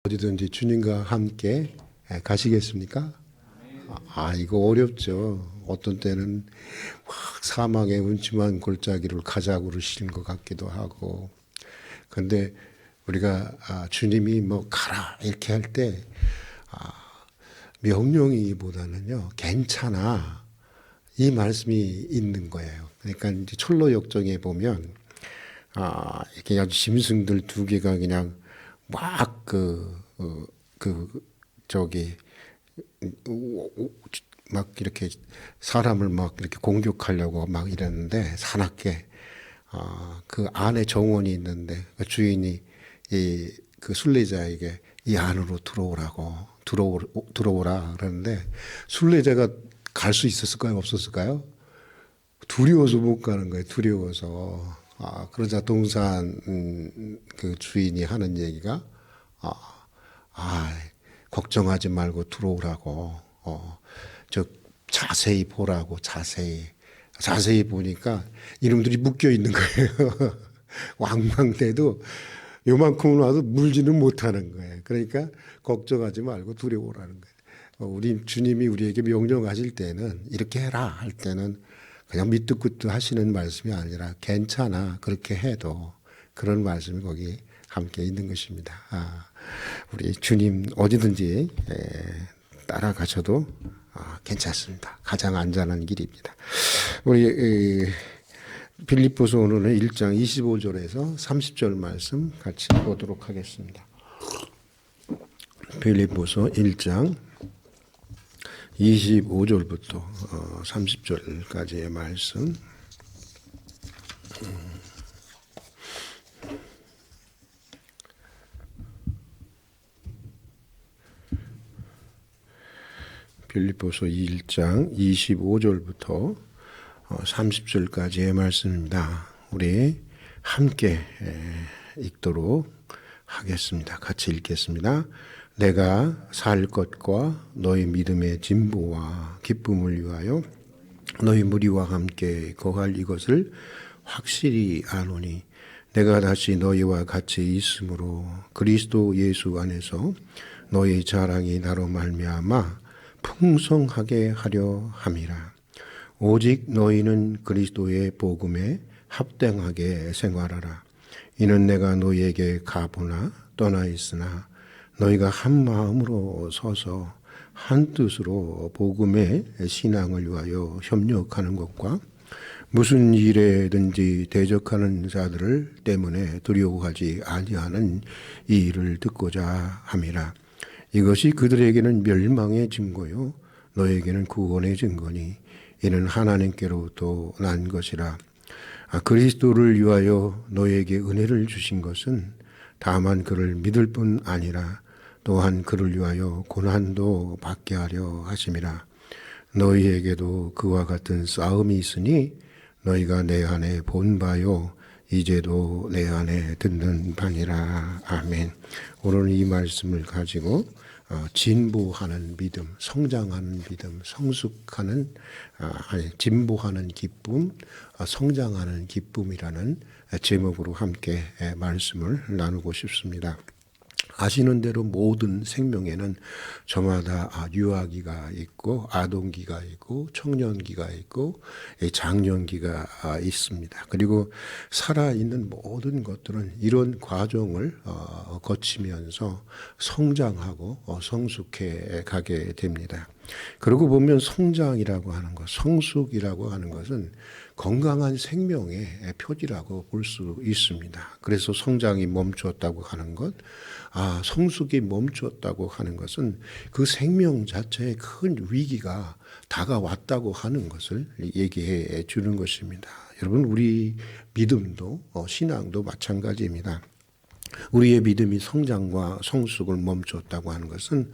어디든지 주님과 함께 가시겠습니까? 이거 어렵죠. 어떤 때는 확 사망의 음침한 골짜기를 가자고 그러시는 것 같기도 하고. 근데 우리가 주님이 뭐 가라 이렇게 할 때 명령이보다는요, 괜찮아 이 말씀이 있는 거예요. 그러니까 이제 철로 역정에 보면 이렇게 아주 짐승들 두 개가 그냥 막 저기 막 이렇게 사람을 막 이렇게 공격하려고 막 이랬는데, 사납게 그 안에 정원이 있는데 그 주인이 그 순례자에게 이 안으로 들어오라 그러는데, 순례자가 갈 수 있었을까요, 없었을까요? 두려워서 못 가는 거예요. 두려워서. 그러자 동산 그 주인이 하는 얘기가 걱정하지 말고 들어오라고. 저 자세히 보라고. 자세히 보니까 이놈들이 묶여 있는 거예요. 왕망대도 요만큼은 와도 물지는 못하는 거예요. 그러니까 걱정하지 말고 두려워라는 거예요. 우리 주님이 우리에게 명령하실 때는, 이렇게 해라 할 때는 그냥 밑도 하시는 말씀이 아니라 괜찮아 그렇게 해도, 그런 말씀이 거기 함께 있는 것입니다. 우리 주님 어디든지 따라가셔도 괜찮습니다. 가장 안전한 길입니다. 우리 빌립보서 오늘은 1장 25절에서 30절 말씀 같이 보도록 하겠습니다. 빌립보서 1장 25절부터 30절까지의 말씀. 빌립보서 1장 25절부터 30절까지의 말씀입니다. 우리 함께 읽도록 하겠습니다. 같이 읽겠습니다. 내가 살 것과 너희 믿음의 진보와 기쁨을 위하여 너희 무리와 함께 거할 이것을 확실히 아노니, 내가 다시 너희와 같이 있으므로 그리스도 예수 안에서 너희 자랑이 나로 말미암아 풍성하게 하려 함이라. 오직 너희는 그리스도의 복음에 합당하게 생활하라. 이는 내가 너희에게 가보나 떠나 있으나 너희가 한 마음으로 서서 한 뜻으로 복음의 신앙을 위하여 협력하는 것과 무슨 일에든지 대적하는 자들을 때문에 두려워하지 아니하는 이 일을 듣고자 함이라. 이것이 그들에게는 멸망의 증거요 너에게는 구원의 증거니, 이는 하나님께로부터 난 것이라. 그리스도를 위하여 너에게 은혜를 주신 것은 다만 그를 믿을 뿐 아니라 또한 그를 위하여 고난도 받게 하려 하심이라. 너희에게도 그와 같은 싸움이 있으니 너희가 내 안에 본 바요 이제도 내 안에 듣는 바니라. 아멘. 오늘 이 말씀을 가지고 진보하는 믿음, 성장하는 믿음, 진보하는 기쁨, 성장하는 기쁨이라는 제목으로 함께 말씀을 나누고 싶습니다. 아시는 대로 모든 생명에는 저마다 유아기가 있고 아동기가 있고 청년기가 있고 장년기가 있습니다. 그리고 살아있는 모든 것들은 이런 과정을 거치면서 성장하고 성숙해 가게 됩니다. 그러고 보면 성장이라고 하는 것, 성숙이라고 하는 것은 건강한 생명의 표지라고 볼 수 있습니다. 그래서 성장이 멈추었다고 하는 것, 성숙이 멈추었다고 하는 것은 그 생명 자체에 큰 위기가 다가왔다고 하는 것을 얘기해 주는 것입니다. 여러분, 우리 믿음도 신앙도 마찬가지입니다. 우리의 믿음이 성장과 성숙을 멈췄다고 하는 것은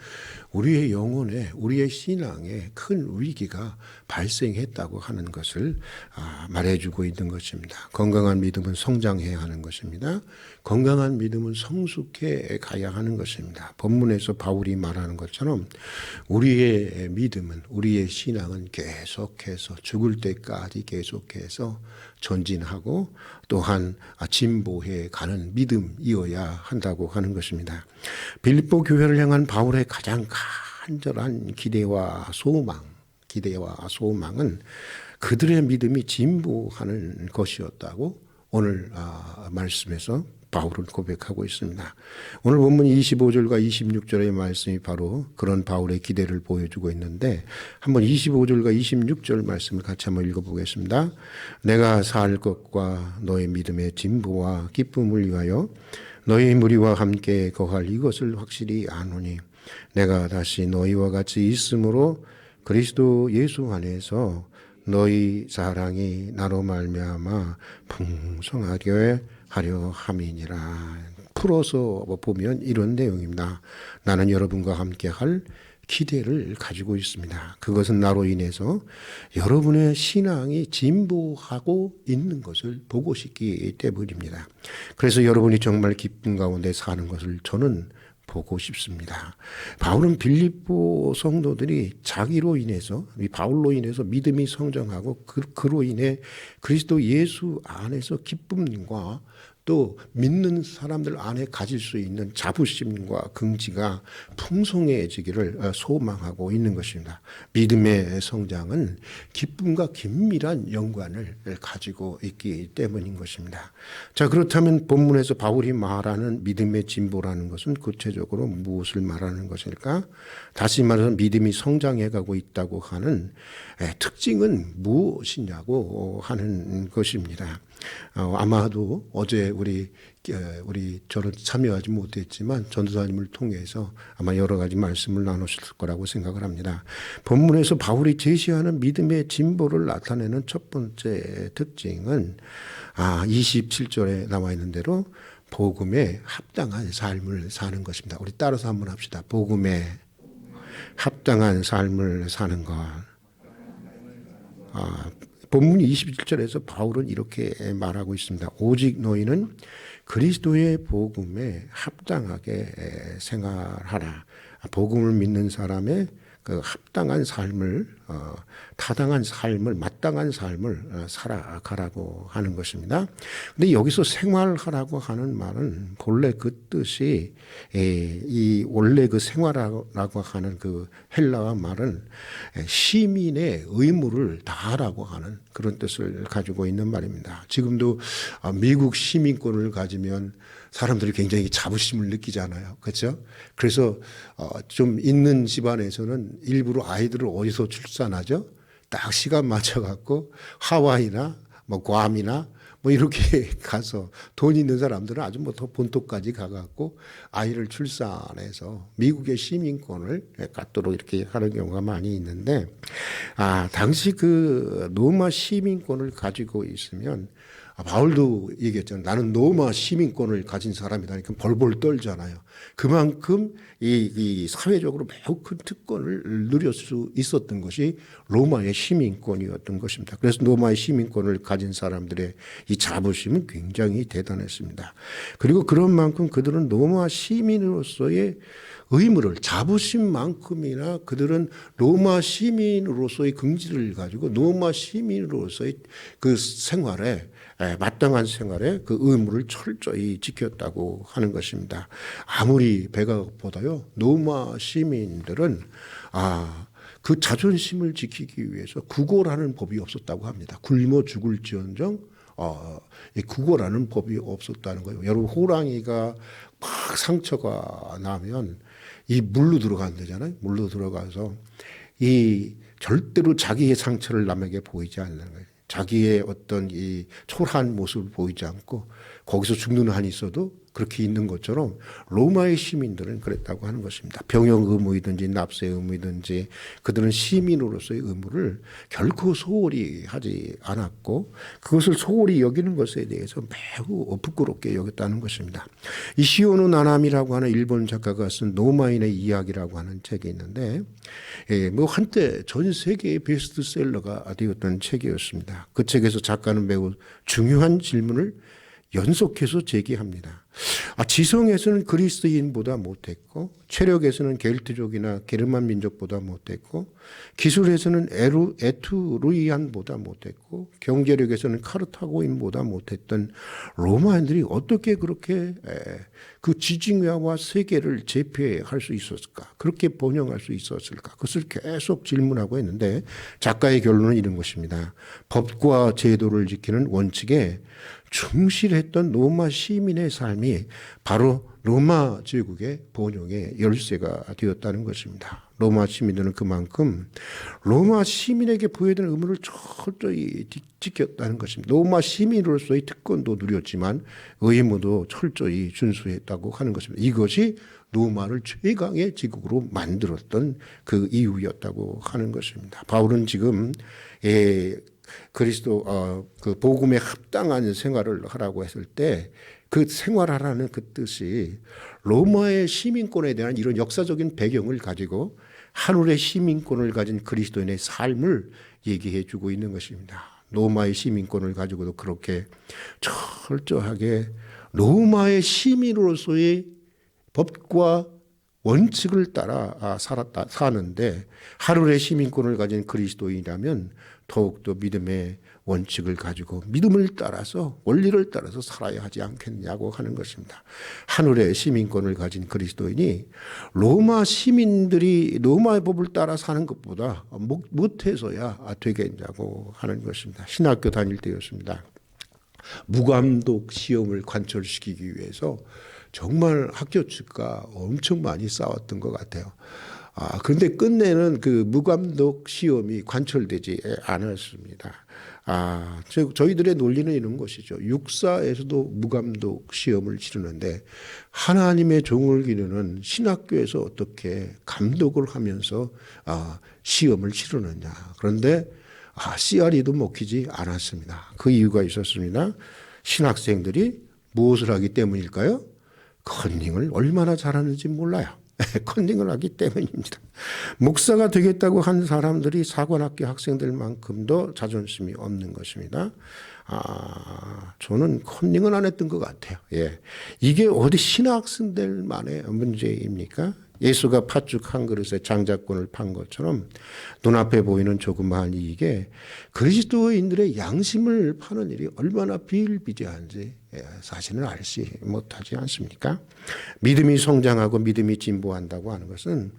우리의 영혼에, 우리의 신앙에 큰 위기가 발생했다고 하는 것을 말해주고 있는 것입니다. 건강한 믿음은 성장해야 하는 것입니다. 건강한 믿음은 성숙해 가야 하는 것입니다. 본문에서 바울이 말하는 것처럼 우리의 믿음은, 우리의 신앙은 계속해서 죽을 때까지 계속해서 전진하고 또한 진보해 가는 믿음이어야 이루어야 한다고 하는 것입니다. 빌립보 교회를 향한 바울의 가장 간절한 기대와 소망은 그들의 믿음이 진보하는 것이었다고 오늘 말씀에서 바울은 고백하고 있습니다. 오늘 본문 25절과 26절의 말씀이 바로 그런 바울의 기대를 보여주고 있는데 한번 25절과 26절 말씀을 같이 한번 읽어보겠습니다. 내가 살 것과 너의 믿음의 진보와 기쁨을 위하여 너희 무리와 함께 거할 이것을 확실히 아노니 내가 다시 너희와 같이 있으므로 그리스도 예수 안에서 너희 사랑이 나로 말미암아 풍성하게 하려 함이니라. 풀어서 보면 이런 내용입니다. 나는 여러분과 함께 할 기대를 가지고 있습니다. 그것은 나로 인해서 여러분의 신앙이 진보하고 있는 것을 보고 싶기 때문입니다. 그래서 여러분이 정말 기쁨 가운데 사는 것을 저는 보고 싶습니다. 바울은 빌립보 성도들이 자기로 인해서, 바울로 인해서 믿음이 성장하고 그로 인해 그리스도 예수 안에서 기쁨과 또 믿는 사람들 안에 가질 수 있는 자부심과 긍지가 풍성해지기를 소망하고 있는 것입니다. 믿음의 성장은 기쁨과 긴밀한 연관을 가지고 있기 때문인 것입니다. 자, 그렇다면 본문에서 바울이 말하는 믿음의 진보라는 것은 구체적으로 무엇을 말하는 것일까? 다시 말해서 믿음이 성장해가고 있다고 하는 특징은 무엇이냐고 하는 것입니다. 아마도 어제 저는 참여하지 못했지만 전도사님을 통해서 아마 여러 가지 말씀을 나누실 거라고 생각을 합니다. 본문에서 바울이 제시하는 믿음의 진보를 나타내는 첫 번째 특징은 27절에 나와 있는 대로 복음에 합당한 삶을 사는 것입니다. 우리 따라서 한번 합시다. 복음에 합당한 삶을 사는 것. 본문 21절에서 바울은 이렇게 말하고 있습니다. 오직 너희는 그리스도의 복음에 합당하게 생활하라. 복음을 믿는 사람의 그 합당한 삶을 타당한 삶을 마땅한 삶을 살아가라고 하는 것입니다. 근데 여기서 생활하라고 하는 말은 본래 그 뜻이 이 원래 그 생활하라고 하는 그 헬라어 말은 시민의 의무를 다하라고 하는 그런 뜻을 가지고 있는 말입니다. 지금도 미국 시민권을 가지면 사람들이 굉장히 자부심을 느끼잖아요. 그렇죠? 그래서 좀 있는 집안에서는 일부러 아이들을 어디서 출산하죠? 딱 시간 맞춰갖고 하와이나 뭐 괌이나 뭐 이렇게 가서 돈 있는 사람들은 아주 뭐 더 본토까지 가갖고 아이를 출산해서 미국의 시민권을 갖도록 이렇게 하는 경우가 많이 있는데 당시 그 로마 시민권을 가지고 있으면 바울도 얘기했잖아요. 나는 로마 시민권을 가진 사람이다. 그러니까 벌벌 떨잖아요. 그만큼 이 사회적으로 매우 큰 특권을 누릴 수 있었던 것이 로마의 시민권이었던 것입니다. 그래서 로마의 시민권을 가진 사람들의 이 자부심은 굉장히 대단했습니다. 그리고 그런 만큼 그들은 로마 시민으로서의 의무를 자부심만큼이나 그들은 로마 시민으로서의 긍지를 가지고 로마 시민으로서의 그 생활에 마땅한 생활에 그 의무를 철저히 지켰다고 하는 것입니다. 아무리 배가 고파도요 로마 시민들은 그 자존심을 지키기 위해서 구걸하는 법이 없었다고 합니다. 굶어 죽을지언정 구걸하는 법이 없었다는 거예요. 여러분 호랑이가 막 상처가 나면 이 물로 들어간다잖아요. 물로 들어가서 이 절대로 자기의 상처를 남에게 보이지 않는 거예요. 자기의 어떤 이 초라한 모습을 보이지 않고 거기서 죽는 한이 있어도 그렇게 있는 것처럼 로마의 시민들은 그랬다고 하는 것입니다. 병역 의무이든지 납세 의무이든지 그들은 시민으로서의 의무를 결코 소홀히 하지 않았고 그것을 소홀히 여기는 것에 대해서 매우 부끄럽게 여겼다는 것입니다. 이시오노 나나미라고 하는 일본 작가가 쓴 로마인의 이야기라고 하는 책이 있는데 뭐 한때 전 세계의 베스트셀러가 되었던 책이었습니다. 그 책에서 작가는 매우 중요한 질문을 연속해서 제기합니다. 지성에서는 그리스도인보다 못했고, 체력에서는 겔트족이나 게르만 민족보다 못했고, 기술에서는 에투루이안보다 못했고, 경제력에서는 카르타고인보다 못했던 로마인들이 어떻게 그렇게 그 지중해와 세계를 제패할 수 있었을까? 그렇게 번영할 수 있었을까? 그것을 계속 질문하고 있는데, 작가의 결론은 이런 것입니다. 법과 제도를 지키는 원칙에 충실했던 로마 시민의 삶이 바로 로마 제국의 번영의 열쇠가 되었다는 것입니다. 로마 시민들은 그만큼 로마 시민에게 부여된 의무를 철저히 지켰다는 것입니다. 로마 시민으로서의 특권도 누렸지만 의무도 철저히 준수했다고 하는 것입니다. 이것이 로마를 최강의 제국으로 만들었던 그 이유였다고 하는 것입니다. 바울은 지금 그리스도 그 복음에 합당한 생활을 하라고 했을 때 그 생활하라는 그 뜻이 로마의 시민권에 대한 이런 역사적인 배경을 가지고 하늘의 시민권을 가진 그리스도인의 삶을 얘기해 주고 있는 것입니다. 로마의 시민권을 가지고도 그렇게 철저하게 로마의 시민으로서의 법과 원칙을 따라 사는데 하늘의 시민권을 가진 그리스도인이라면 더욱더 믿음의 원칙을 가지고 믿음을 따라서 원리를 따라서 살아야 하지 않겠냐고 하는 것입니다. 하늘의 시민권을 가진 그리스도인이 로마 시민들이 로마의 법을 따라 사는 것보다 못해서야 되겠냐고 하는 것입니다. 신학교 다닐 때였습니다. 무감독 시험을 관철시키기 위해서 정말 학교 측과 엄청 많이 싸웠던 것 같아요. 그런데 끝내는 그 무감독 시험이 관철되지 않았습니다. 저희들의 논리는 이런 것이죠. 육사에서도 무감독 시험을 치르는데 하나님의 종을 기르는 신학교에서 어떻게 감독을 하면서 시험을 치르느냐. 그런데 CRE도 먹히지 않았습니다. 그 이유가 있었습니다. 신학생들이 무엇을 하기 때문일까요? 컨닝을 얼마나 잘하는지 몰라요. 컨닝을 하기 때문입니다. 목사가 되겠다고 한 사람들이 사관학교 학생들만큼도 자존심이 없는 것입니다. 저는 컨닝은 안 했던 것 같아요. 이게 어디 신학생들만의 문제입니까? 예수가 팥죽 한 그릇에 장자권을 판 것처럼 눈앞에 보이는 조그마한 이익에 그리스도인들의 양심을 파는 일이 얼마나 비일비재한지 사실은 알지 못하지 않습니까? 믿음이 성장하고 믿음이 진보한다고 하는 것은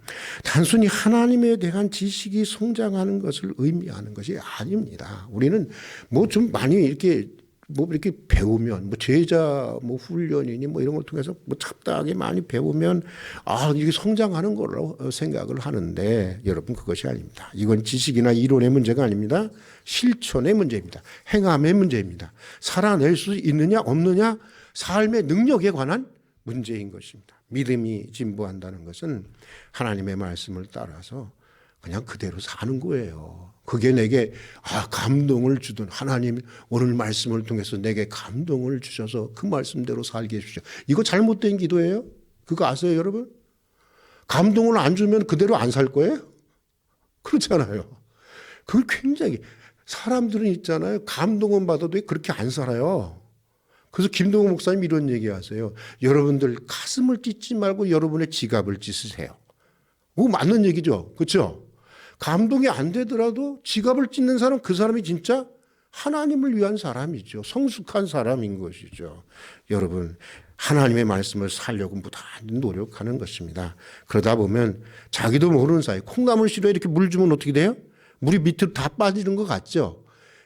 단순히 하나님에 대한 지식이 성장하는 것을 의미하는 것이 아닙니다. 우리는 좀 많이 이렇게 배우면 제자 훈련이니 이런 걸 통해서 잡다하게 많이 배우면 이게 성장하는 걸로 생각을 하는데 여러분 그것이 아닙니다. 이건 지식이나 이론의 문제가 아닙니다. 실천의 문제입니다. 행함의 문제입니다. 살아낼 수 있느냐 없느냐 삶의 능력에 관한 문제인 것입니다. 믿음이 진보한다는 것은 하나님의 말씀을 따라서 그냥 그대로 사는 거예요. 그게 내게 감동을 주던 하나님 오늘 말씀을 통해서 내게 감동을 주셔서 그 말씀대로 살게 해주시오. 이거 잘못된 기도예요? 그거 아세요 여러분? 감동을 안 주면 그대로 안 살 거예요? 그렇잖아요. 그걸 굉장히 사람들은 있잖아요. 감동은 받아도 그렇게 안 살아요. 그래서 김동호 목사님 이런 얘기하세요. 여러분들 가슴을 찢지 말고 여러분의 지갑을 찢으세요. 그거 맞는 얘기죠. 그렇죠? 감동이 안 되더라도 지갑을 찢는 사람 그 사람이 진짜 하나님을 위한 사람이죠. 성숙한 사람인 것이죠. 여러분 하나님의 말씀을 살려고 무단히 노력하는 것입니다. 그러다 보면 자기도 모르는 사이 콩나물 시루에 이렇게 물 주면 어떻게 돼요? 물이 밑으로 다 빠지는 것 같죠.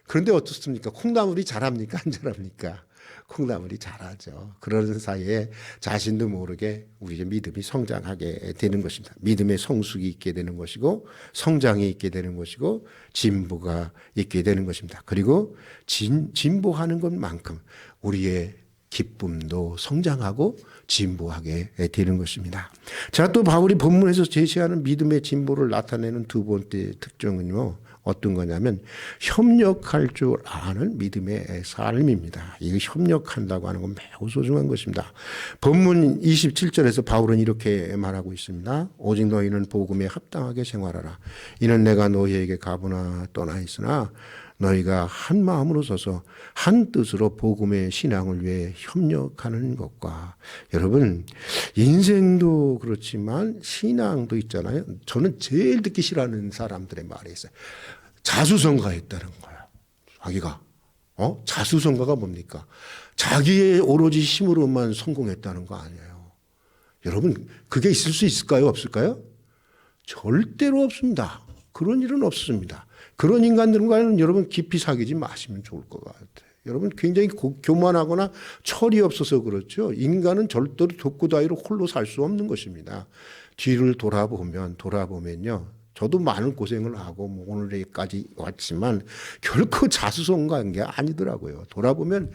그런데 어떻습니까? 콩나물이 자랍니까? 안 자랍니까? 콩나물이 자라죠. 그러는 사이에 자신도 모르게 우리의 믿음이 성장하게 되는 것입니다. 믿음의 성숙이 있게 되는 것이고 성장이 있게 되는 것이고 진보가 있게 되는 것입니다. 그리고 진보하는 것만큼 우리의 기쁨도 성장하고 진보하게 되는 것입니다. 자, 또 바울이 본문에서 제시하는 믿음의 진보를 나타내는 두 번째 특징은요. 어떤 거냐면 협력할 줄 아는 믿음의 삶입니다. 이거 협력한다고 하는 건 매우 소중한 것입니다. 본문 27절에서 바울은 이렇게 말하고 있습니다. 오직 너희는 복음에 합당하게 생활하라. 이는 내가 너희에게 가보나 떠나 있으나 너희가 한 마음으로 서서 한 뜻으로 복음의 신앙을 위해 협력하는 것과 여러분 인생도 그렇지만 신앙도 있잖아요. 저는 제일 듣기 싫어하는 사람들의 말이 있어요. 자수성가했다는 거야. 자기가 자수성가가 뭡니까? 자기의 오로지 힘으로만 성공했다는 거 아니에요. 여러분 그게 있을 수 있을까요? 없을까요? 절대로 없습니다. 그런 일은 없습니다. 그런 인간들과는 여러분 깊이 사귀지 마시면 좋을 것 같아요. 여러분 굉장히 교만하거나 철이 없어서 그렇죠. 인간은 절대로 독고다이로 홀로 살 수 없는 것입니다. 뒤를 돌아보면요. 저도 많은 고생을 하고 오늘까지 왔지만 결코 자수성가한 게 아니더라고요. 돌아보면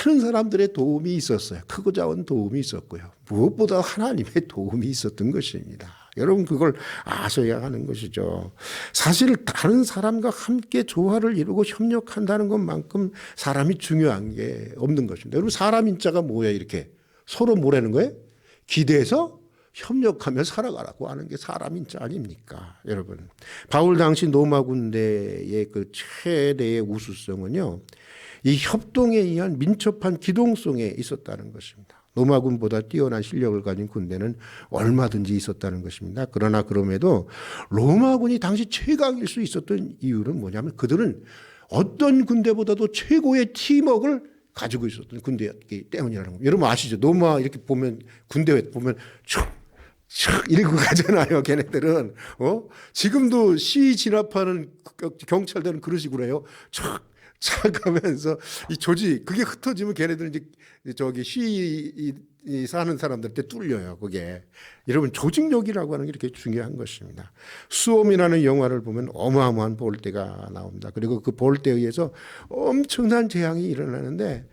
많은 사람들의 도움이 있었어요. 크고 작은 도움이 있었고요. 무엇보다 하나님의 도움이 있었던 것입니다. 여러분 그걸 아셔야 하는 것이죠. 사실 다른 사람과 함께 조화를 이루고 협력한다는 것만큼 사람이 중요한 게 없는 것입니다. 여러분 사람 인자가 뭐예요? 이렇게 서로 뭐라는 거예요? 기대해서 협력하며 살아가라고 하는 게 사람 인자 아닙니까? 여러분 바울 당시 로마 군대의 그 최대의 우수성은요, 이 협동에 의한 민첩한 기동성에 있었다는 것입니다. 로마군보다 뛰어난 실력을 가진 군대는 얼마든지 있었다는 것입니다. 그러나 그럼에도 로마군이 당시 최강일 수 있었던 이유는 뭐냐면 그들은 어떤 군대보다도 최고의 팀워크를 가지고 있었던 군대였기 때문이라는 겁니다. 여러분 아시죠? 로마 이렇게 보면 군대 보면 촥 이러고 가잖아요. 걔네들은 지금도 시위 진압하는 경찰들은 그런 식으로 해요. 촥 하면서 이 조직 그게 흩어지면 걔네들은 이제 저기 시위 사는 사람들한테 뚫려요. 그게 여러분 조직력이라고 하는 게 이렇게 중요한 것입니다. 수홈이라는 영화를 보면 어마어마한 볼때가 나옵니다. 그리고 그 볼때에 의해서 엄청난 재앙이 일어나는데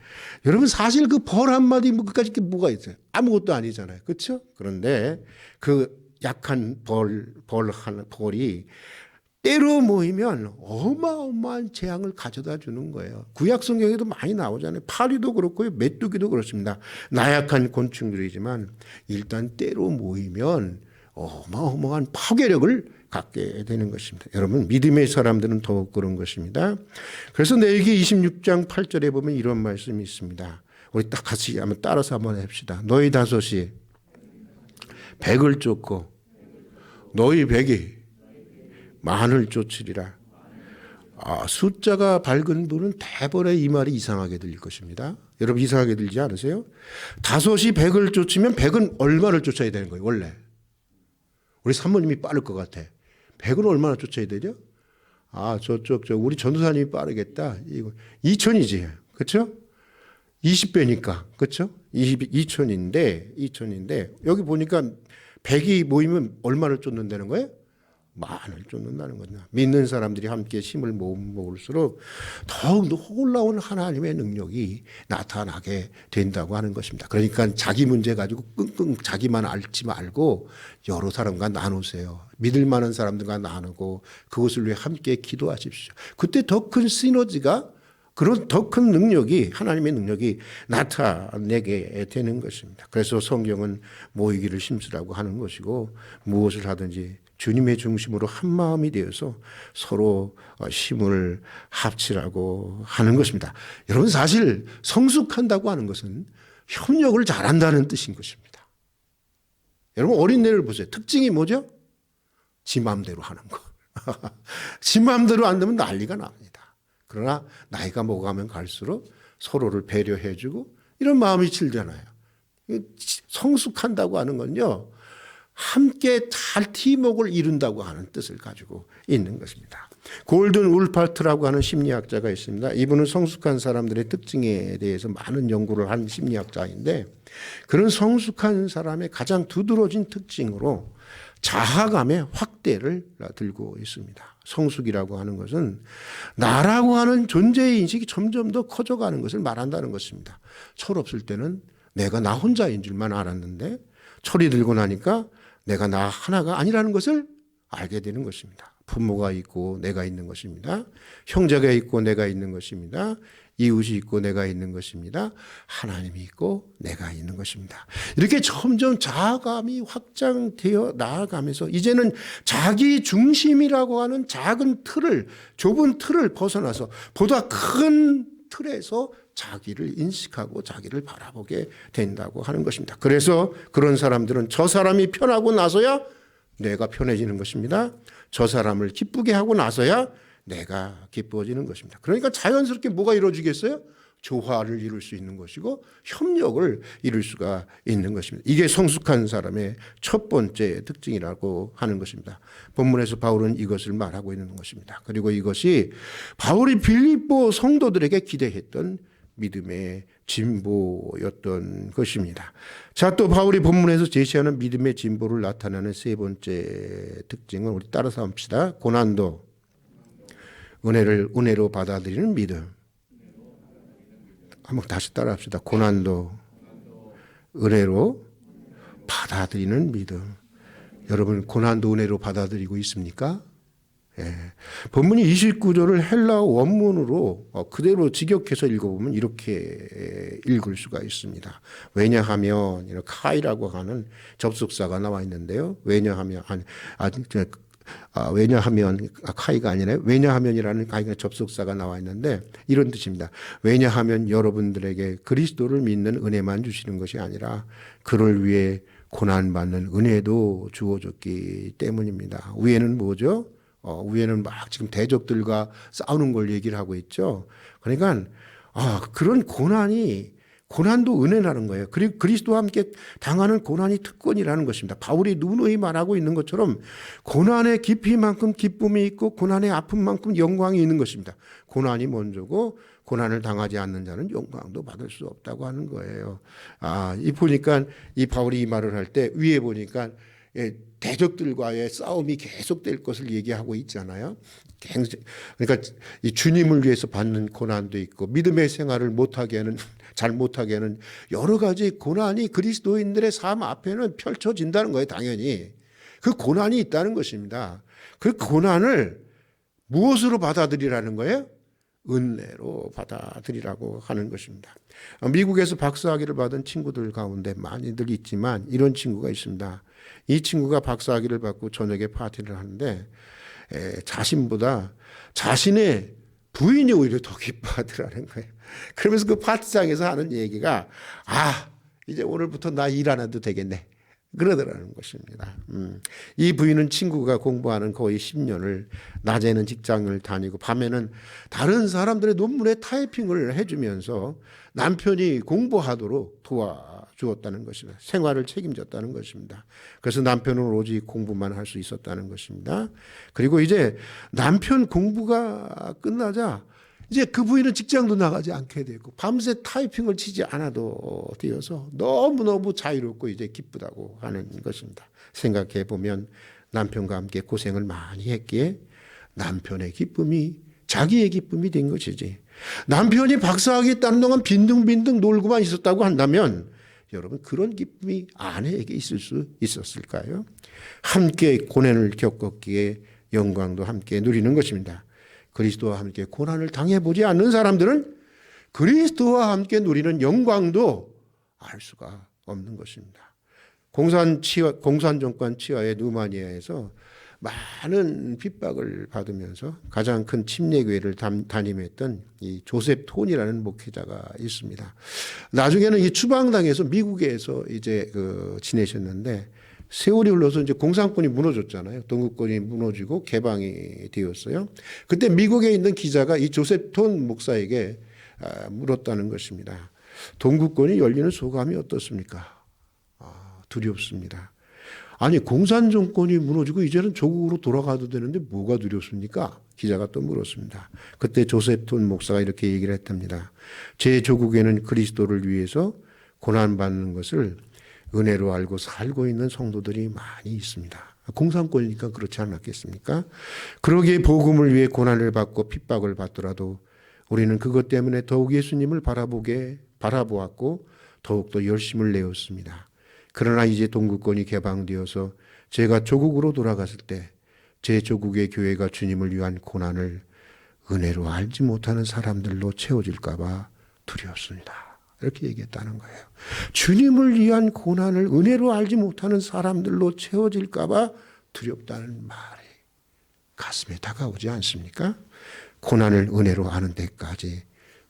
여러분 사실 그 벌 한마디 그까짓 게 뭐가 있어요? 아무것도 아니잖아요. 그렇죠? 그런데 그 약한 벌이 때로 모이면 어마어마한 재앙을 가져다 주는 거예요. 구약 성경에도 많이 나오잖아요. 파리도 그렇고요. 메뚜기도 그렇습니다. 나약한 곤충들이지만 일단 때로 모이면 어마어마한 파괴력을 갖게 되는 것입니다. 여러분 믿음의 사람들은 더욱 그런 것입니다. 그래서 레위기 26장 8절에 보면 이런 말씀이 있습니다. 우리 딱 같이 한번 따라서 한번 해봅시다. 너희 다섯이 백을 쫓고 너희 백이 만을 쫓으리라. 숫자가 밝은 분은 대번에 이 말이 이상하게 들릴 것입니다. 여러분 이상하게 들리지 않으세요? 다섯이 백을 쫓으면 백은 얼마를 쫓아야 되는 거예요? 원래 우리 사모님이 빠를 것 같아. 백은 얼마나 쫓아야 되죠? 저쪽 우리 전도사님이 빠르겠다. 이거 2000이지, 그렇죠? 20배니까, 그렇죠? 2000인데 여기 보니까 백이 모이면 얼마를 쫓는다는 거예요? 만을 쫓는다는 거냐. 믿는 사람들이 함께 힘을 모을수록 더욱 놀라운 하나님의 능력이 나타나게 된다고 하는 것입니다. 그러니까 자기 문제 가지고 끙끙 자기만 앓지 말고 여러 사람과 나누세요. 믿을 만한 사람들과 나누고 그것을 위해 함께 기도하십시오. 그때 더 큰 시너지가 그런 더 큰 능력이 하나님의 능력이 나타내게 되는 것입니다. 그래서 성경은 모이기를 힘쓰라고 하는 것이고 무엇을 하든지 주님의 중심으로 한 마음이 되어서 서로 힘을 합치라고 하는 것입니다. 여러분 사실 성숙한다고 하는 것은 협력을 잘한다는 뜻인 것입니다. 여러분 어린애를 보세요. 특징이 뭐죠? 지 마음대로 하는 거. 지 마음대로 안 되면 난리가 납니다. 그러나 나이가 먹어가면 갈수록 서로를 배려해주고 이런 마음이 들잖아요. 성숙한다고 하는 건요. 함께 잘 팀워크를 이룬다고 하는 뜻을 가지고 있는 것입니다. 골든 울파트라고 하는 심리학자가 있습니다. 이분은 성숙한 사람들의 특징에 대해서 많은 연구를 한 심리학자인데 그런 성숙한 사람의 가장 두드러진 특징으로 자아감의 확대를 들고 있습니다. 성숙이라고 하는 것은 나라고 하는 존재의 인식이 점점 더 커져가는 것을 말한다는 것입니다. 철없을 때는 내가 나 혼자인 줄만 알았는데 철이 들고 나니까 내가 나 하나가 아니라는 것을 알게 되는 것입니다. 부모가 있고 내가 있는 것입니다. 형제가 있고 내가 있는 것입니다. 이웃이 있고 내가 있는 것입니다. 하나님이 있고 내가 있는 것입니다. 이렇게 점점 자아감이 확장되어 나아가면서 이제는 자기 중심이라고 하는 작은 틀을, 좁은 틀을 벗어나서 보다 큰 틀에서 자기를 인식하고 자기를 바라보게 된다고 하는 것입니다. 그래서 그런 사람들은 저 사람이 편하고 나서야 내가 편해지는 것입니다. 저 사람을 기쁘게 하고 나서야 내가 기뻐지는 것입니다. 그러니까 자연스럽게 뭐가 이루어지겠어요? 조화를 이룰 수 있는 것이고 협력을 이룰 수가 있는 것입니다. 이게 성숙한 사람의 첫 번째 특징이라고 하는 것입니다. 본문에서 바울은 이것을 말하고 있는 것입니다. 그리고 이것이 바울이 빌립보 성도들에게 기대했던 믿음의 진보였던 것입니다. 자, 또 바울이 본문에서 제시하는 믿음의 진보를 나타내는 세 번째 특징은 우리 따라서 합시다. 고난도, 은혜를 은혜로 받아들이는 믿음. 한번 다시 따라합시다. 고난도, 은혜로 받아들이는 믿음. 여러분 고난도 은혜로 받아들이고 있습니까? 예. 본문이 29절을 헬라어 원문으로 그대로 직역해서 읽어보면 이렇게 읽을 수가 있습니다. 왜냐하면 이렇게 카이라고 하는 접속사가 나와 있는데요. 왜냐하면 왜냐하면 카이가 아니라 왜냐하면이라는 카이가 접속사가 나와 있는데 이런 뜻입니다. 왜냐하면 여러분들에게 그리스도를 믿는 은혜만 주시는 것이 아니라 그를 위해 고난받는 은혜도 주어졌기 때문입니다. 위에는 뭐죠? 위에는 막 지금 대적들과 싸우는 걸 얘기를 하고 있죠. 그러니까 그런 고난도 은혜라는 거예요. 그리고 그리스도와 함께 당하는 고난이 특권이라는 것입니다. 바울이 누누이 말하고 있는 것처럼 고난의 깊이만큼 기쁨이 있고 고난의 아픔만큼 영광이 있는 것입니다. 고난이 먼저고 고난을 당하지 않는 자는 영광도 받을 수 없다고 하는 거예요. 보니까 이 바울이 이 말을 할 때 위에 보니까 대적들과의 싸움이 계속될 것을 얘기하고 있잖아요. 그러니까 이 주님을 위해서 받는 고난도 있고 믿음의 생활을 잘 못하게 하는 여러 가지 고난이 그리스도인들의 삶 앞에는 펼쳐진다는 거예요. 당연히 그 고난이 있다는 것입니다. 그 고난을 무엇으로 받아들이라는 거예요? 은혜로 받아들이라고 하는 것입니다. 미국에서 박사학위를 받은 친구들 가운데 많이들 있지만 이런 친구가 있습니다. 이 친구가 박사학위를 받고 저녁에 파티를 하는데 자신보다 자신의 부인이 오히려 더 기뻐하더라는 거예요. 그러면서 그 파티장에서 하는 얘기가 이제 오늘부터 나 일 안 해도 되겠네. 그러더라는 것입니다. 이 부인은 친구가 공부하는 거의 10년을 낮에는 직장을 다니고 밤에는 다른 사람들의 논문에 타이핑을 해주면서 남편이 공부하도록 도와주었다는 것입니다. 생활을 책임졌다는 것입니다. 그래서 남편은 오직 공부만 할 수 있었다는 것입니다. 그리고 이제 남편 공부가 끝나자 이제 그 부인은 직장도 나가지 않게 되고 밤새 타이핑을 치지 않아도 되어서 너무너무 자유롭고 이제 기쁘다고 하는 것입니다. 생각해 보면 남편과 함께 고생을 많이 했기에 남편의 기쁨이 자기의 기쁨이 된 것이지. 남편이 박사학위 따는 동안 빈둥빈둥 놀고만 있었다고 한다면 여러분 그런 기쁨이 아내에게 있을 수 있었을까요? 함께 고난을 겪었기에 영광도 함께 누리는 것입니다. 그리스도와 함께 고난을 당해보지 않는 사람들은 그리스도와 함께 누리는 영광도 알 수가 없는 것입니다. 공산정권 치하의 루마니아에서 많은 핍박을 받으면서 가장 큰 침례교회를 담임했던 이 조셉 톤이라는 목회자가 있습니다. 나중에는 이 추방당해서 미국에서 이제 지내셨는데 세월이 흘러서 이제 공산권이 무너졌잖아요. 동구권이 무너지고 개방이 되었어요. 그때 미국에 있는 기자가 이 조셉 톤 목사에게 물었다는 것입니다. 동구권이 열리는 소감이 어떻습니까? 두렵습니다. 아니 공산정권이 무너지고 이제는 조국으로 돌아가도 되는데 뭐가 두렵습니까? 기자가 또 물었습니다. 그때 조셉 톤 목사가 이렇게 얘기를 했답니다. 제 조국에는 그리스도를 위해서 고난받는 것을 은혜로 알고 살고 있는 성도들이 많이 있습니다. 공산권이니까 그렇지 않았겠습니까? 그러기에 복음을 위해 고난을 받고 핍박을 받더라도 우리는 그것 때문에 더욱 예수님을 바라보았고 더욱더 열심을 내었습니다. 그러나 이제 동구권이 개방되어서 제가 조국으로 돌아갔을 때 제 조국의 교회가 주님을 위한 고난을 은혜로 알지 못하는 사람들로 채워질까 봐 두렵습니다. 이렇게 얘기했다는 거예요. 주님을 위한 고난을 은혜로 알지 못하는 사람들로 채워질까 봐 두렵다는 말이 가슴에 다가오지 않습니까? 고난을 은혜로 아는 데까지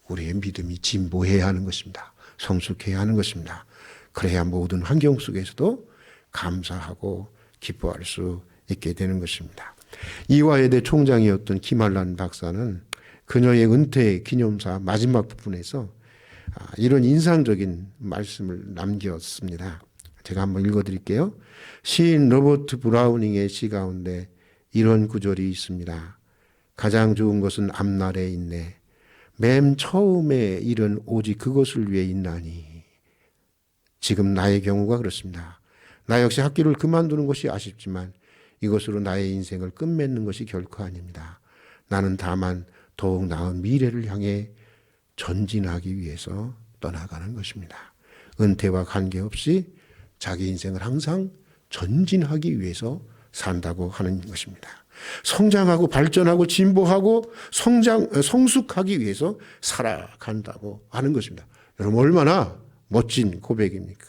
우리의 믿음이 진보해야 하는 것입니다. 성숙해야 하는 것입니다. 그래야 모든 환경 속에서도 감사하고 기뻐할 수 있게 되는 것입니다. 이화여대 총장이었던 김한란 박사는 그녀의 은퇴 기념사 마지막 부분에서 이런 인상적인 말씀을 남겼습니다. 제가 한번 읽어드릴게요. 시인 로버트 브라우닝의 시 가운데 이런 구절이 있습니다. 가장 좋은 것은 앞날에 있네. 맨 처음에 일은 오직 그것을 위해 있나니. 지금 나의 경우가 그렇습니다. 나 역시 학교를 그만두는 것이 아쉽지만 이것으로 나의 인생을 끝맺는 것이 결코 아닙니다. 나는 다만 더욱 나은 미래를 향해 전진하기 위해서 떠나가는 것입니다. 은퇴와 관계없이 자기 인생을 항상 전진하기 위해서 산다고 하는 것입니다. 성장하고 발전하고 진보하고 성숙하기 위해서 살아간다고 하는 것입니다. 여러분 얼마나 멋진 고백입니까?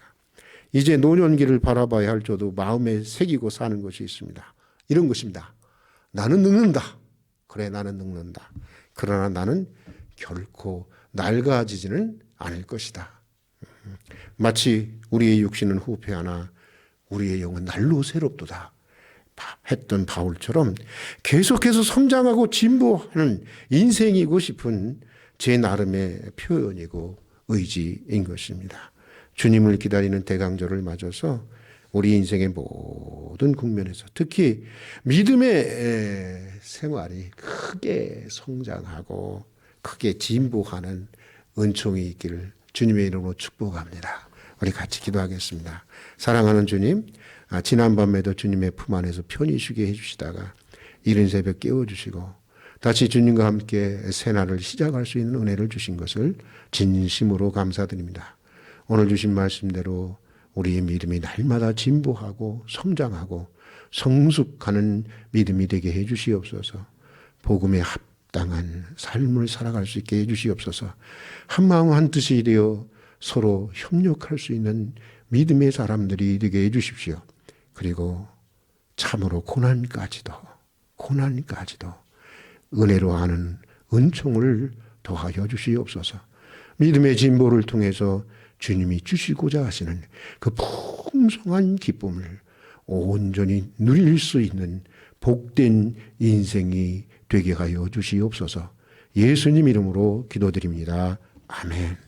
이제 노년기를 바라봐야 할 저도 마음에 새기고 사는 것이 있습니다. 이런 것입니다. 나는 늙는다. 그래, 나는 늙는다. 그러나 나는 결코 낡아지지는 않을 것이다. 마치 우리의 육신은 후패하나 우리의 영은 날로 새롭도다 했던 바울처럼 계속해서 성장하고 진보하는 인생이고 싶은 제 나름의 표현이고 의지인 것입니다. 주님을 기다리는 대강절을 맞아서 우리 인생의 모든 국면에서 특히 믿음의 생활이 크게 성장하고 크게 진보하는 은총이 있기를 주님의 이름으로 축복합니다. 우리 같이 기도하겠습니다. 사랑하는 주님, 지난밤에도 주님의 품 안에서 편히 쉬게 해주시다가 이른 새벽 깨워주시고 다시 주님과 함께 새날을 시작할 수 있는 은혜를 주신 것을 진심으로 감사드립니다. 오늘 주신 말씀대로 우리의 믿음이 날마다 진보하고 성장하고 성숙하는 믿음이 되게 해 주시옵소서. 복음에 합당한 삶을 살아갈 수 있게 해 주시옵소서. 한마음 한뜻이 되어 서로 협력할 수 있는 믿음의 사람들이 되게 해 주십시오. 그리고 참으로 고난까지도 은혜로 하는 은총을 더하여 주시옵소서. 믿음의 진보를 통해서 주님이 주시고자 하시는 그 풍성한 기쁨을 온전히 누릴 수 있는 복된 인생이 되게 하여 주시옵소서. 예수님 이름으로 기도드립니다. 아멘.